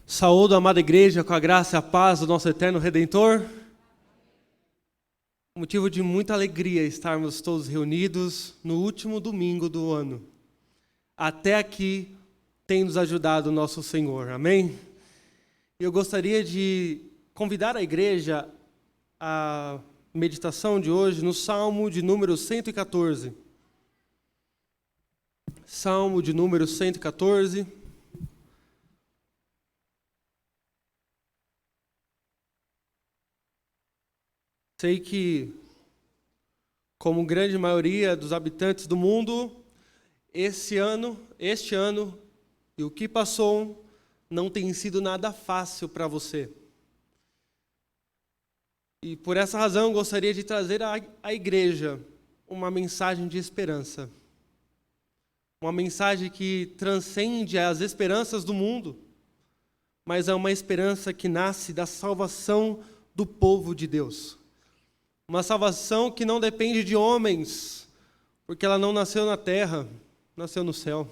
Saúdo a amada igreja com a graça e a paz do nosso eterno Redentor. Motivo de muita alegria estarmos todos reunidos no último domingo do ano. Até aqui tem nos ajudado o nosso Senhor, amém? Eu gostaria de convidar a igreja à meditação de hoje no Salmo de número 114. Salmo de número 114. Sei que, como grande maioria dos habitantes do mundo, este ano e o que passou não tem sido nada fácil para você. E por essa razão gostaria de trazer à igreja uma mensagem de esperança. Uma mensagem que transcende as esperanças do mundo, mas é uma esperança que nasce da salvação do povo de Deus. Uma salvação que não depende de homens, porque ela não nasceu na terra, nasceu no céu.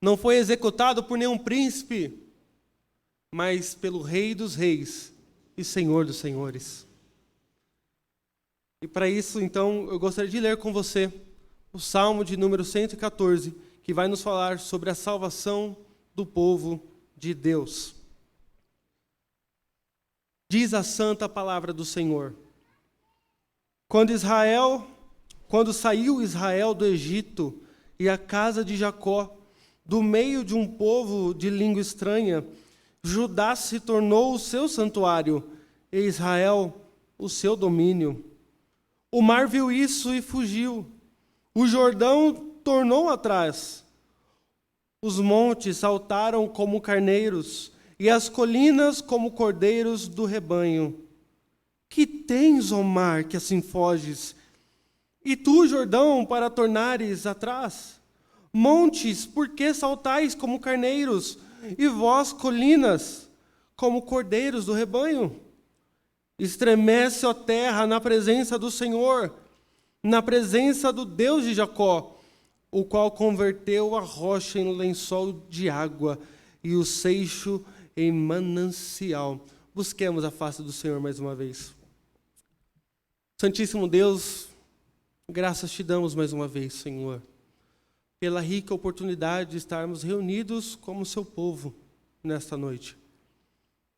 Não foi executado por nenhum príncipe, mas pelo Rei dos Reis e Senhor dos Senhores. E para isso, então, eu gostaria de ler com você o Salmo de número 114, que vai nos falar sobre a salvação do povo de Deus. Diz a santa palavra do Senhor. Quando saiu Israel do Egito e a casa de Jacó, do meio de um povo de língua estranha, Judá se tornou o seu santuário e Israel o seu domínio. O mar viu isso e fugiu. O Jordão tornou atrás. Os montes saltaram como carneiros e as colinas como cordeiros do rebanho. Que tens, ó mar, que assim foges? E tu, Jordão, para tornares atrás? Montes, por que saltais como carneiros? E vós, colinas, como cordeiros do rebanho? Estremece, ó terra, na presença do Senhor, na presença do Deus de Jacó, o qual converteu a rocha em lençol de água e o seixo em manancial. Busquemos a face do Senhor mais uma vez. Santíssimo Deus, graças te damos mais uma vez, Senhor, pela rica oportunidade de estarmos reunidos como seu povo nesta noite.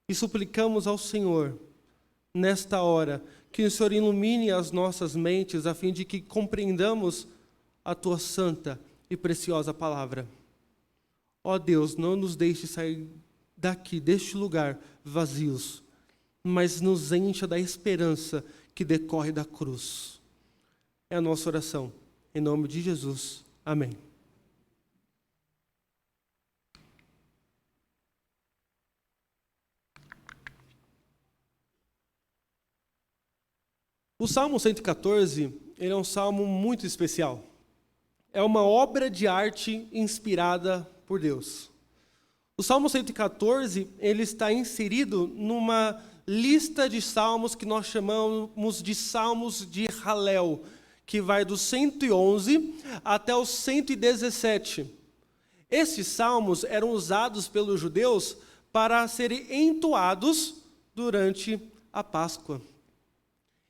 E suplicamos ao Senhor, nesta hora, que o Senhor ilumine as nossas mentes, a fim de que compreendamos a tua santa e preciosa palavra. Ó Deus, não nos deixe sair daqui, deste lugar, vazios, mas nos encha da esperança que decorre da cruz. É a nossa oração. Em nome de Jesus. Amém. O Salmo 114, ele é um salmo muito especial. É uma obra de arte inspirada por Deus. O Salmo 114, ele está inserido numa lista de salmos que nós chamamos de salmos de Halel, que vai do 111 até o 117. Esses salmos eram usados pelos judeus para serem entoados durante a Páscoa.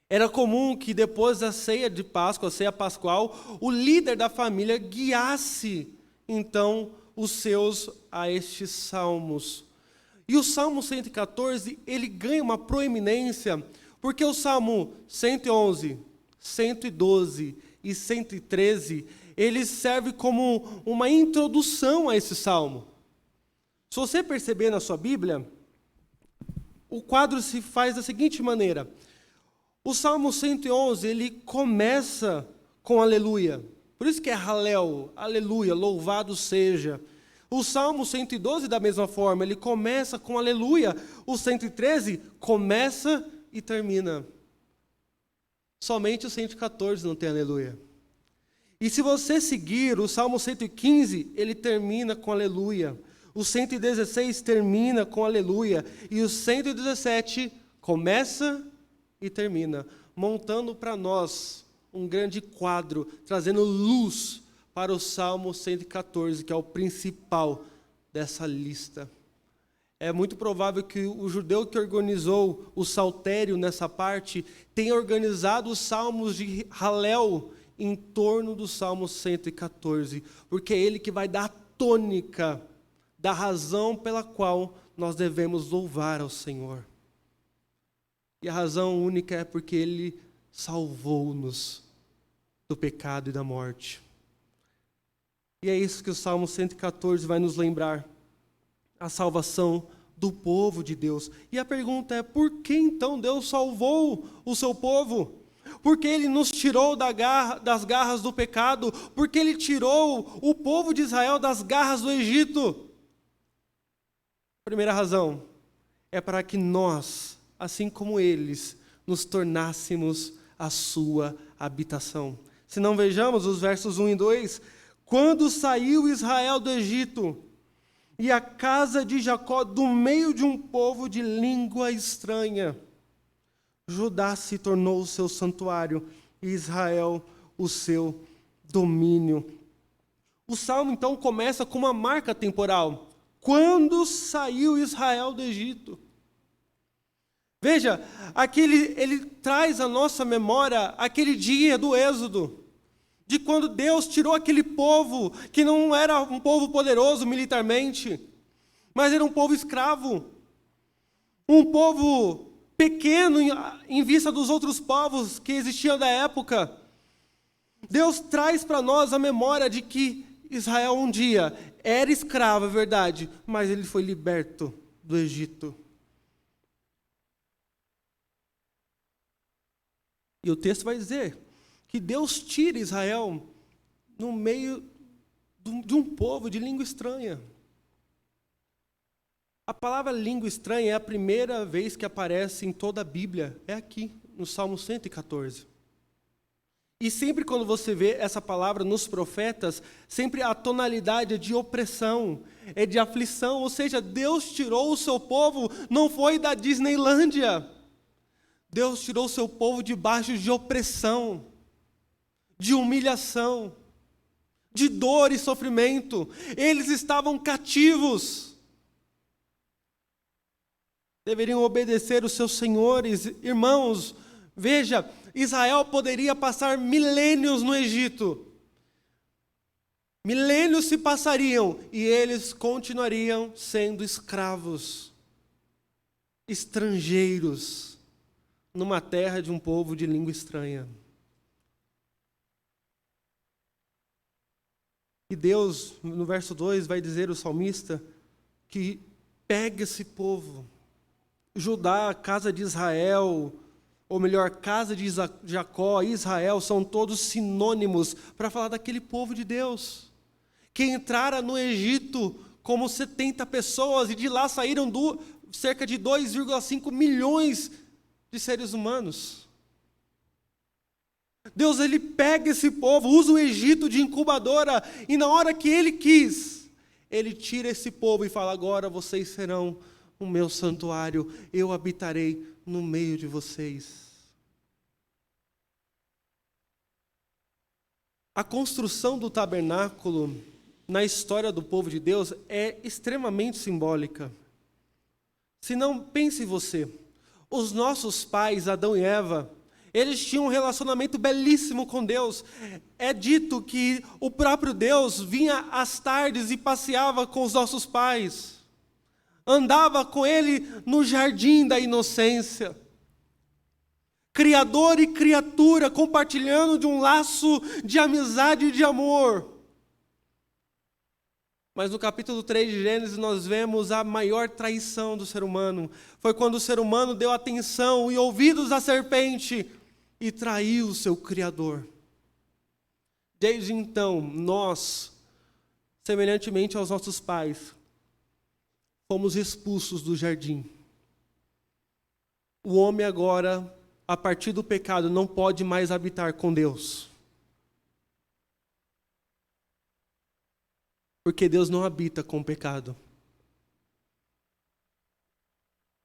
Era comum que depois da ceia de Páscoa, a ceia pascual, o líder da família guiasse, então, os seus a estes salmos. E o Salmo 114, ele ganha uma proeminência, porque o Salmo 111, 112 e 113, ele serve como uma introdução a esse salmo. Se você perceber na sua Bíblia, o quadro se faz da seguinte maneira. O Salmo 111, ele começa com aleluia. Por isso que é Halel, aleluia, louvado seja. O Salmo 112, da mesma forma, ele começa com aleluia. O 113 começa e termina. Somente o 114 não tem aleluia. E se você seguir o Salmo 115, ele termina com aleluia. O 116 termina com aleluia. E o 117 começa e termina, montando para nós um grande quadro, trazendo luz para o Salmo 114, que é o principal dessa lista. é muito provável que o judeu que organizou o saltério nessa parte tenha organizado os salmos de Halel em torno do Salmo 114, porque é ele que vai dar a tônica da razão pela qual nós devemos louvar ao Senhor. E a razão única é porque Ele salvou-nos do pecado e da morte. E é isso que o Salmo 114 vai nos lembrar, a salvação do povo de Deus. E a pergunta é, por que então Deus salvou o seu povo? Porque Ele nos tirou das garras do pecado, porque Ele tirou o povo de Israel das garras do Egito. Primeira razão é para que nós, assim como eles, nos tornássemos a sua habitação. Se não vejamos os versos 1 e 2, quando saiu Israel do Egito, e a casa de Jacó do meio de um povo de língua estranha, Judá se tornou o seu santuário, e Israel o seu domínio. O salmo então começa com uma marca temporal. Quando saiu Israel do Egito? Veja, ele traz à nossa memória aquele dia do Êxodo, de quando Deus tirou aquele povo, que não era um povo poderoso militarmente, mas era um povo escravo, um povo pequeno em vista dos outros povos que existiam da época. Deus traz para nós a memória de que Israel um dia era escravo, é verdade, mas ele foi liberto do Egito. E o texto vai dizer que Deus tira Israel no meio de um povo de língua estranha. A palavra língua estranha é a primeira vez que aparece em toda a Bíblia, é aqui, no Salmo 114. E sempre quando você vê essa palavra nos profetas, sempre a tonalidade é de opressão, é de aflição, ou seja, Deus tirou o seu povo, não foi da Disneylândia. Deus tirou o seu povo debaixo de opressão, de humilhação, de dor e sofrimento. Eles estavam cativos. Deveriam obedecer os seus senhores. Irmãos, veja, Israel poderia passar milênios no Egito. Milênios se passariam e eles continuariam sendo escravos, estrangeiros, numa terra de um povo de língua estranha. E Deus, no verso 2, vai dizer ao salmista que pega esse povo, Judá, casa de Israel, ou melhor, casa de Jacó, Israel, são todos sinônimos para falar daquele povo de Deus, que entrara no Egito como 70 pessoas e de lá saíram cerca de 2,5 milhões de seres humanos. Deus, ele pega esse povo, usa o Egito de incubadora, e na hora que ele quis, ele tira esse povo e fala, agora vocês serão o meu santuário, eu habitarei no meio de vocês. A construção do tabernáculo na história do povo de Deus é extremamente simbólica. Se não, pense você, os nossos pais, Adão e Eva, eles tinham um relacionamento belíssimo com Deus. É dito que o próprio Deus vinha às tardes e passeava com os nossos pais. Andava com ele no jardim da inocência. Criador e criatura compartilhando de um laço de amizade e de amor. Mas no capítulo 3 de Gênesis nós vemos a maior traição do ser humano. Foi quando o ser humano deu atenção e ouvidos à serpente e traiu o seu Criador. Desde então, nós, semelhantemente aos nossos pais, fomos expulsos do jardim. O homem agora, a partir do pecado, não pode mais habitar com Deus. Porque Deus não habita com o pecado.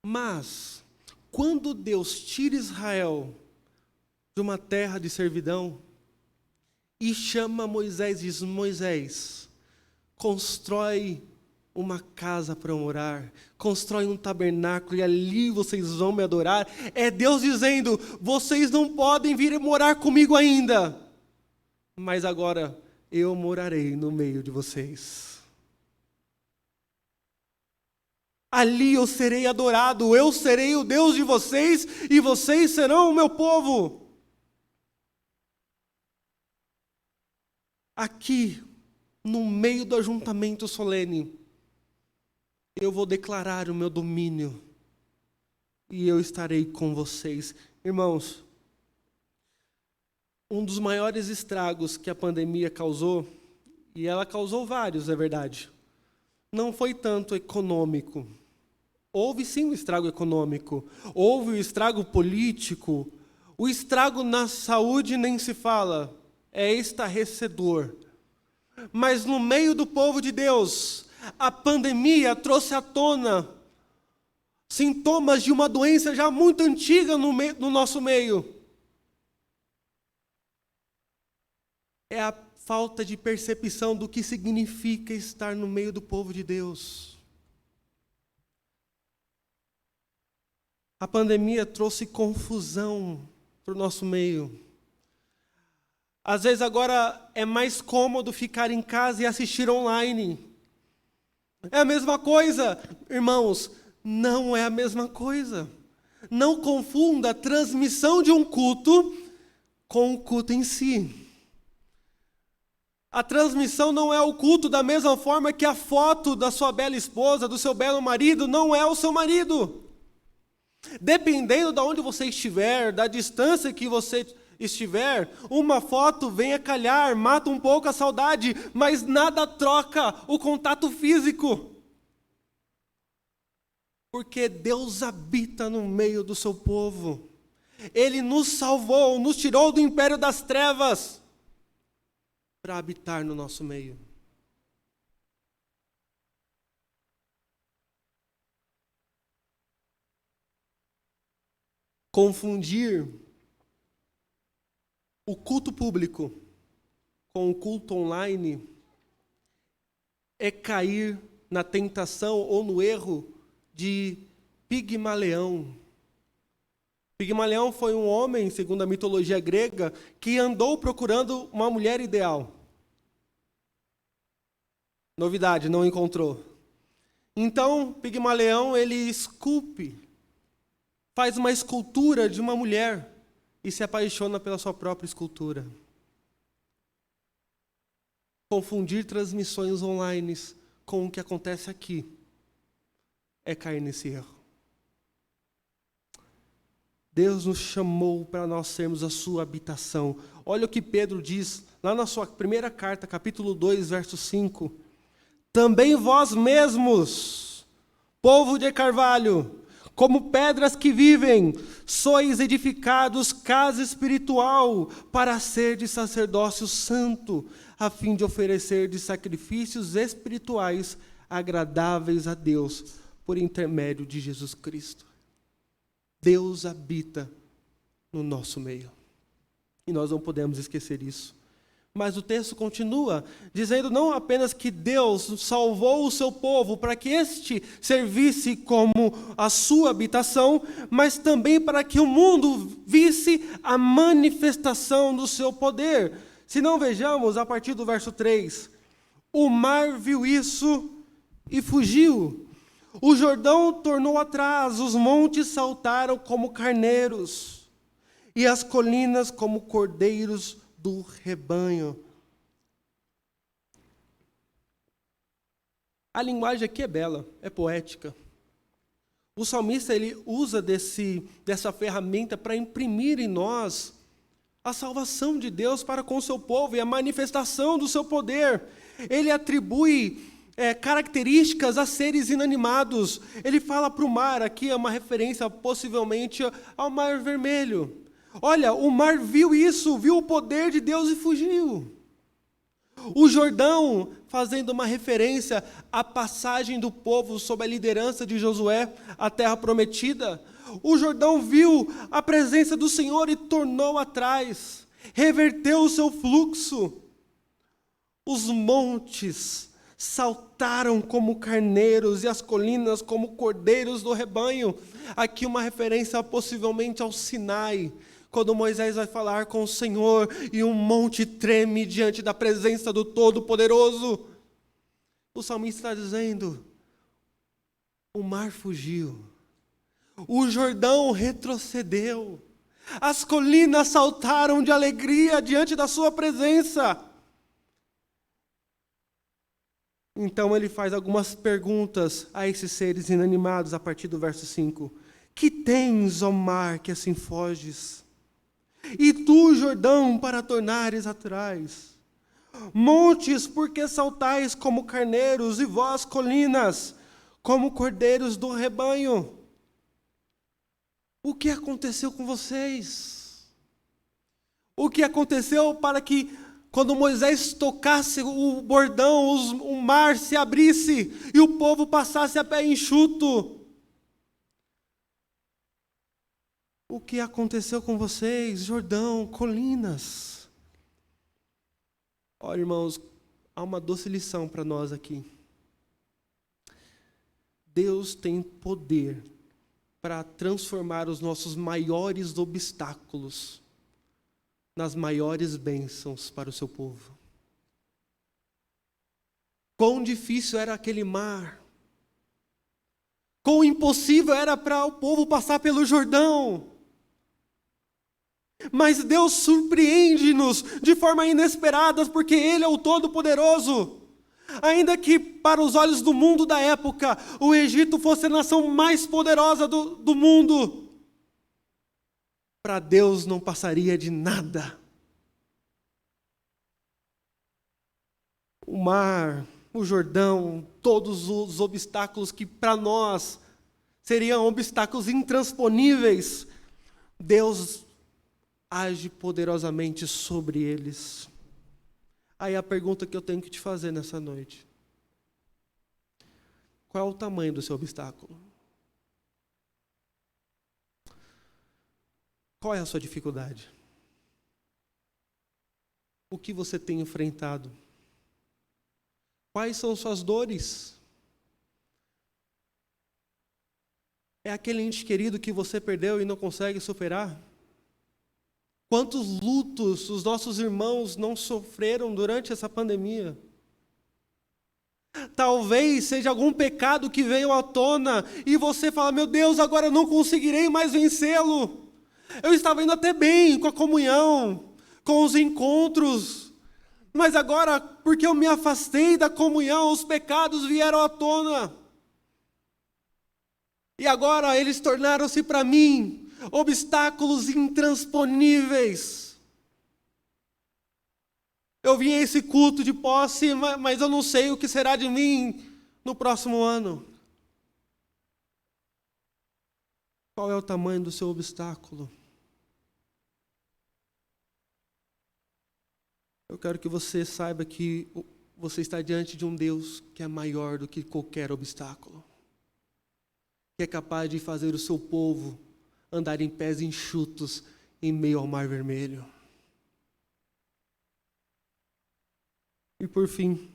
Mas, quando Deus tira Israel de uma terra de servidão e chama Moisés e diz, Moisés, constrói uma casa para morar, constrói um tabernáculo e ali vocês vão me adorar. É Deus dizendo: vocês não podem vir morar comigo ainda, mas agora eu morarei no meio de vocês. Ali eu serei adorado, eu serei o Deus de vocês e vocês serão o meu povo. Aqui, no meio do ajuntamento solene, eu vou declarar o meu domínio e eu estarei com vocês. Irmãos, um dos maiores estragos que a pandemia causou, e ela causou vários, é verdade, não foi tanto econômico. Houve sim um estrago econômico, houve um estrago político, o estrago na saúde nem se fala, é estarrecedor. Mas no meio do povo de Deus, a pandemia trouxe à tona sintomas de uma doença já muito antiga no nosso meio. É a falta de percepção do que significa estar no meio do povo de Deus. A pandemia trouxe confusão para o nosso meio. Às vezes agora é mais cômodo ficar em casa e assistir online. É a mesma coisa, irmãos, não é a mesma coisa. Não confunda a transmissão de um culto com o culto em si. A transmissão não é o culto da mesma forma que a foto da sua bela esposa, do seu belo marido, não é o seu marido. Dependendo de onde você estiver, da distância que você estiver, uma foto vem a calhar, mata um pouco a saudade, mas nada troca o contato físico. Porque Deus habita no meio do seu povo. Ele nos salvou, nos tirou do império das trevas para habitar no nosso meio. Confundir o culto público com o culto online é cair na tentação ou no erro de Pigmalião. Pigmalião foi um homem, segundo a mitologia grega, que andou procurando uma mulher ideal. Novidade, não encontrou. Então, Pigmalião, ele esculpe, faz uma escultura de uma mulher e se apaixona pela sua própria escultura. Confundir transmissões online com o que acontece aqui é cair nesse erro. Deus nos chamou para nós sermos a sua habitação. Olha o que Pedro diz lá na sua primeira carta, capítulo 2, verso 5. Também vós mesmos, povo de Carvalho, como pedras que vivem, sois edificados casa espiritual para ser de sacerdócio santo, a fim de oferecer de sacrifícios espirituais agradáveis a Deus, por intermédio de Jesus Cristo. Deus habita no nosso meio. E nós não podemos esquecer isso. Mas o texto continua dizendo não apenas que Deus salvou o seu povo para que este servisse como a sua habitação, mas também para que o mundo visse a manifestação do seu poder. Se não, vejamos a partir do verso 3. O mar viu isso e fugiu. O Jordão tornou atrás, os montes saltaram como carneiros, e as colinas como cordeiros do rebanho. A linguagem aqui é bela, é poética. O salmista ele usa dessa ferramenta para imprimir em nós a salvação de Deus para com o seu povo e a manifestação do seu poder. Ele atribui características a seres inanimados. Ele fala para o mar, aqui é uma referência possivelmente ao Mar Vermelho. Olha, o mar viu isso, viu o poder de Deus e fugiu. O Jordão, fazendo uma referência à passagem do povo sob a liderança de Josué à terra prometida, o Jordão viu a presença do Senhor e tornou atrás, reverteu o seu fluxo. Os montes saltaram como carneiros e as colinas como cordeiros do rebanho. Aqui uma referência possivelmente ao Sinai, quando Moisés vai falar com o Senhor e um monte treme diante da presença do Todo-Poderoso. O salmista está dizendo: o mar fugiu, o Jordão retrocedeu, as colinas saltaram de alegria diante da sua presença. Então ele faz algumas perguntas a esses seres inanimados a partir do verso 5. Que tens, ó mar, que assim foges? E tu, Jordão, para tornares atrás? Montes, por que saltais como carneiros, e vós, colinas, como cordeiros do rebanho? O que aconteceu com vocês? O que aconteceu para que, quando Moisés tocasse o bordão, o mar se abrisse e o povo passasse a pé enxuto? O que aconteceu com vocês, Jordão, colinas? Olha, irmãos, há uma doce lição para nós aqui. Deus tem poder para transformar os nossos maiores obstáculos nas maiores bênçãos para o seu povo. Quão difícil era aquele mar. Quão impossível era para o povo passar pelo Jordão. Mas Deus surpreende-nos de forma inesperada, porque Ele é o Todo-Poderoso. Ainda que para os olhos do mundo da época, o Egito fosse a nação mais poderosa do mundo, para Deus não passaria de nada. O mar, o Jordão, todos os obstáculos que para nós seriam obstáculos intransponíveis, Deus age poderosamente sobre eles. Aí a pergunta que eu tenho que te fazer nessa noite: qual é o tamanho do seu obstáculo? Qual é a sua dificuldade? O que você tem enfrentado? Quais são suas dores? É aquele ente querido que você perdeu e não consegue superar? Quantos lutos os nossos irmãos não sofreram durante essa pandemia? Talvez seja algum pecado que veio à tona e você fala: meu Deus, agora eu não conseguirei mais vencê-lo. Eu estava indo até bem com a comunhão, com os encontros, mas agora, porque eu me afastei da comunhão, os pecados vieram à tona. E agora eles tornaram-se para mim obstáculos intransponíveis. Eu vim a esse culto de posse, mas eu não sei o que será de mim no próximo ano. Qual é o tamanho do seu obstáculo? Eu quero que você saiba que você está diante de um Deus que é maior do que qualquer obstáculo, que é capaz de fazer o seu povo andar em pés enxutos em meio ao Mar Vermelho. E por fim,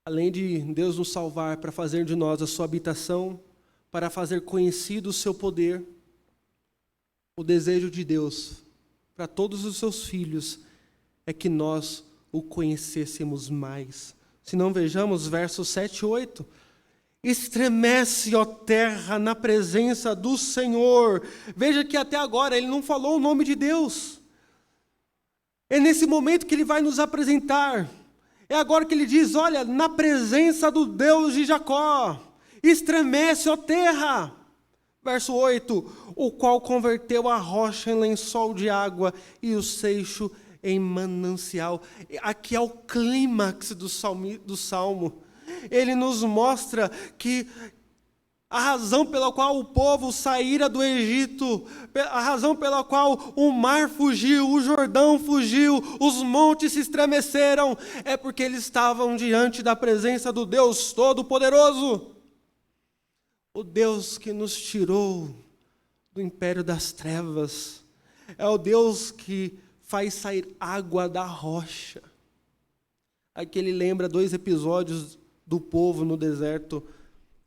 além de Deus nos salvar para fazer de nós a sua habitação, para fazer conhecido o seu poder, o desejo de Deus para todos os seus filhos é que nós o conhecêssemos mais. Se não, vejamos versos 7 e 8. Estremece, ó terra, na presença do Senhor. Veja que até agora ele não falou o nome de Deus. É nesse momento que ele vai nos apresentar. É agora que ele diz: olha, na presença do Deus de Jacó. Estremece, ó terra. Verso 8, o qual converteu a rocha em lençol de água e o seixo em manancial. Aqui é o clímax do salmo. Ele nos mostra que a razão pela qual o povo saíra do Egito, a razão pela qual o mar fugiu, o Jordão fugiu, os montes se estremeceram, é porque eles estavam diante da presença do Deus Todo-Poderoso. O Deus que nos tirou do império das trevas, é o Deus que faz sair água da rocha. Aqui ele lembra 2 episódios do povo no deserto,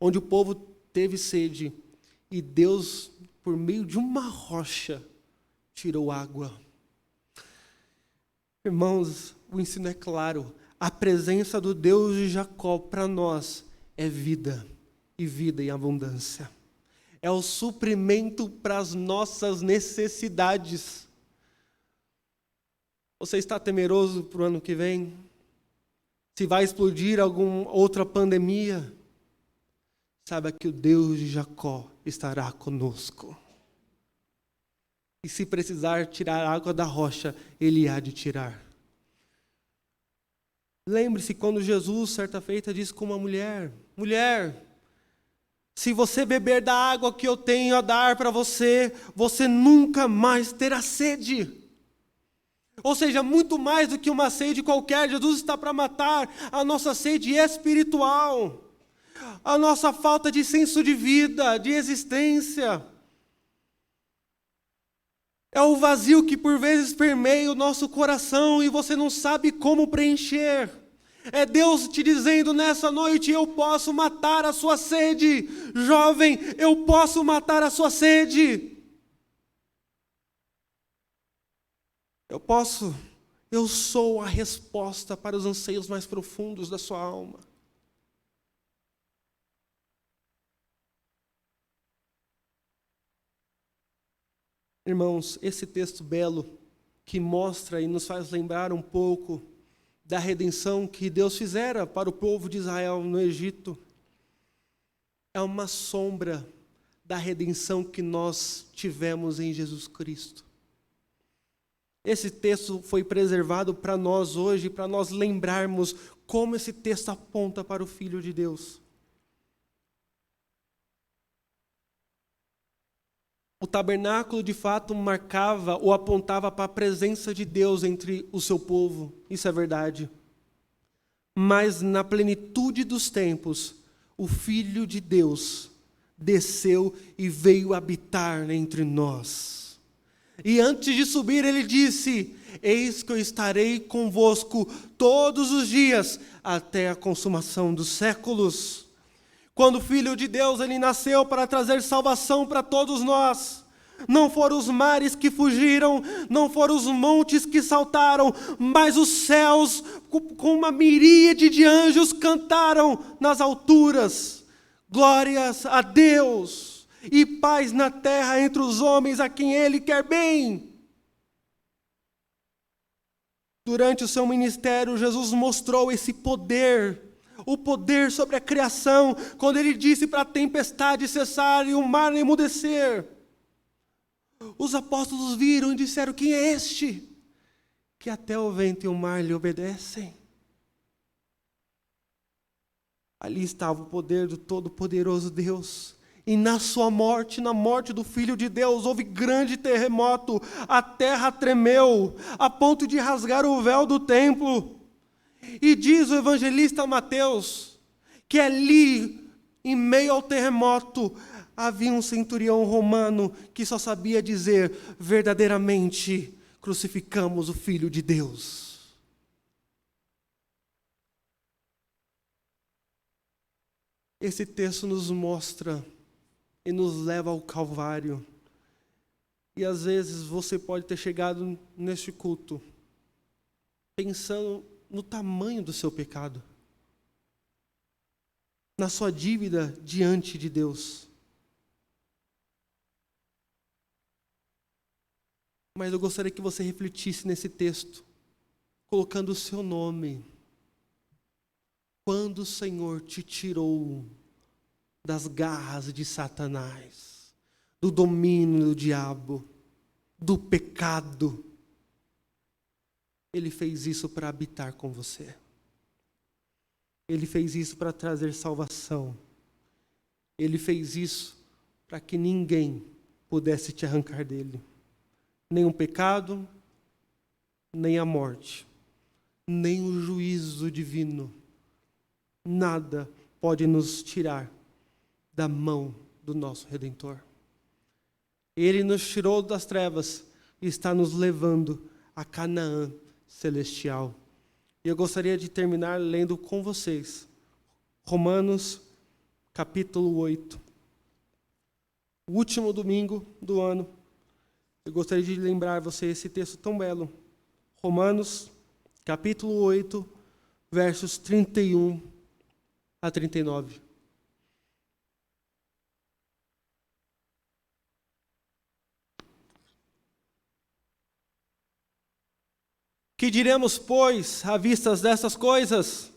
onde o povo teve sede, e Deus, por meio de uma rocha, tirou água. Irmãos, o ensino é claro, a presença do Deus de Jacó para nós é vida, e vida em abundância. É o suprimento para as nossas necessidades. Você está temeroso para o ano que vem? Se vai explodir alguma outra pandemia? Saiba que o Deus de Jacó estará conosco. E se precisar tirar água da rocha, Ele há de tirar. Lembre-se quando Jesus, certa feita, disse com uma mulher: mulher, se você beber da água que eu tenho a dar para você, você nunca mais terá sede. Ou seja, muito mais do que uma sede qualquer, Jesus está para matar a nossa sede espiritual, a nossa falta de senso de vida, de existência. É o vazio que por vezes permeia o nosso coração e você não sabe como preencher. É Deus te dizendo nessa noite: eu posso matar a sua sede. Jovem, eu posso matar a sua sede. Eu sou a resposta para os anseios mais profundos da sua alma. Irmãos, esse texto belo que mostra e nos faz lembrar um pouco da redenção que Deus fizera para o povo de Israel no Egito, é uma sombra da redenção que nós tivemos em Jesus Cristo. Esse texto foi preservado para nós hoje, para nós lembrarmos como esse texto aponta para o Filho de Deus. O tabernáculo, de fato, marcava ou apontava para a presença de Deus entre o seu povo. Isso é verdade. Mas na plenitude dos tempos, o Filho de Deus desceu e veio habitar entre nós. E antes de subir, ele disse: eis que eu estarei convosco todos os dias, até a consumação dos séculos. Quando o Filho de Deus, ele nasceu para trazer salvação para todos nós. Não foram os mares que fugiram, não foram os montes que saltaram, mas os céus, com uma miríade de anjos, cantaram nas alturas: glórias a Deus, e paz na terra entre os homens a quem Ele quer bem. Durante o seu ministério, Jesus mostrou esse poder, o poder sobre a criação, quando Ele disse para a tempestade cessar e o mar emudecer. Os apóstolos viram e disseram: quem é este, que até o vento e o mar lhe obedecem? Ali estava o poder do Todo-Poderoso Deus. E na sua morte, na morte do Filho de Deus, houve grande terremoto, a terra tremeu, a ponto de rasgar o véu do templo. E diz o evangelista Mateus, que ali, em meio ao terremoto, havia um centurião romano que só sabia dizer: verdadeiramente crucificamos o Filho de Deus. Esse texto nos mostra e nos leva ao Calvário. E às vezes você pode ter chegado neste culto pensando no tamanho do seu pecado, na sua dívida diante de Deus. Mas eu gostaria que você refletisse nesse texto, colocando o seu nome. Quando o Senhor te tirou das garras de Satanás, do domínio do diabo, do pecado, Ele fez isso para habitar com você. Ele fez isso para trazer salvação. Ele fez isso para que ninguém pudesse te arrancar dele. Nem o pecado, nem a morte, nem o juízo divino. Nada pode nos tirar da mão do nosso Redentor. Ele nos tirou das trevas e está nos levando a Canaã celestial. E eu gostaria de terminar lendo com vocês Romanos capítulo 8. O último domingo do ano. Eu gostaria de lembrar você esse texto tão belo. Romanos capítulo 8, versos 31 a 39. Que diremos, pois, à vista dessas coisas?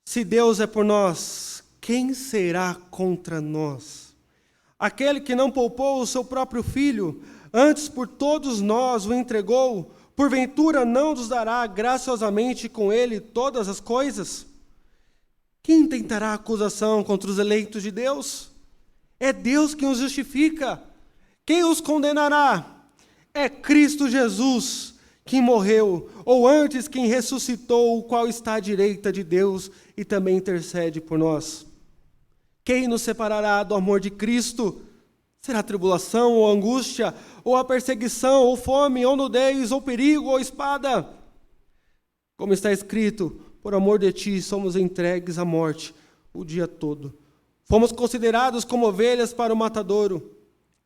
Se Deus é por nós, quem será contra nós? Aquele que não poupou o seu próprio filho, antes por todos nós o entregou, porventura não nos dará graciosamente com ele todas as coisas? Quem tentará acusação contra os eleitos de Deus? É Deus quem os justifica. Quem os condenará? É Cristo Jesus, quem morreu, ou antes quem ressuscitou, o qual está à direita de Deus e também intercede por nós. Quem nos separará do amor de Cristo? Será tribulação, ou angústia, ou a perseguição, ou fome, ou nudez, ou perigo, ou espada? Como está escrito, por amor de ti somos entregues à morte o dia todo. Fomos considerados como ovelhas para o matadouro.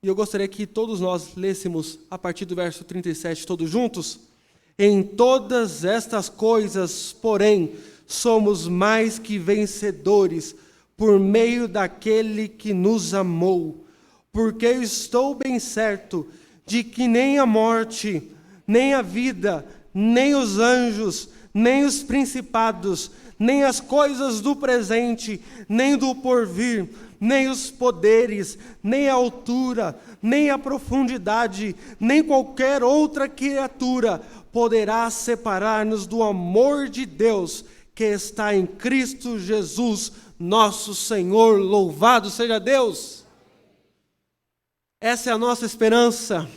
E eu gostaria que todos nós lêssemos a partir do verso 37, todos juntos. Em todas estas coisas, porém, somos mais que vencedores, por meio daquele que nos amou. Porque eu estou bem certo de que nem a morte, nem a vida, nem os anjos, nem os principados, nem as coisas do presente, nem do porvir, nem os poderes, nem a altura, nem a profundidade, nem qualquer outra criatura poderá separar-nos do amor de Deus que está em Cristo Jesus, nosso Senhor. Louvado seja Deus! Essa é a nossa esperança.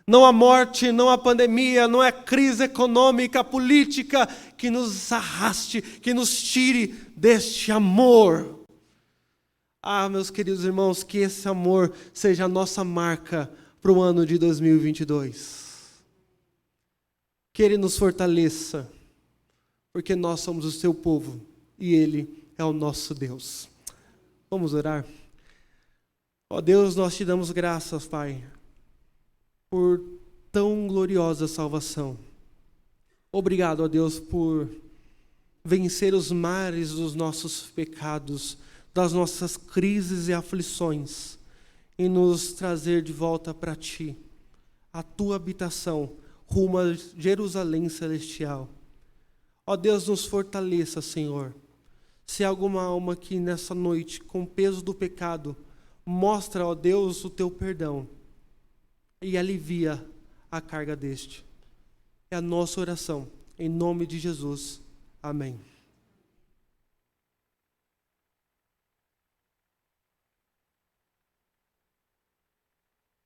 Não há morte, não há pandemia, não é crise econômica, política que nos arraste, que nos tire deste amor. Ah, meus queridos irmãos, que esse amor seja a nossa marca para o ano de 2022. Que Ele nos fortaleça, porque nós somos o seu povo e Ele é o nosso Deus. Vamos orar? Ó Deus, nós te damos graças, Pai, por tão gloriosa salvação. Obrigado, ó Deus, por vencer os mares dos nossos pecados, das nossas crises e aflições, e nos trazer de volta para Ti, a Tua habitação, rumo a Jerusalém celestial. Ó Deus, nos fortaleça, Senhor. Se há alguma alma aqui nessa noite, com o peso do pecado, mostra, ó Deus, o Teu perdão e alivia a carga deste. É a nossa oração, em nome de Jesus. Amém.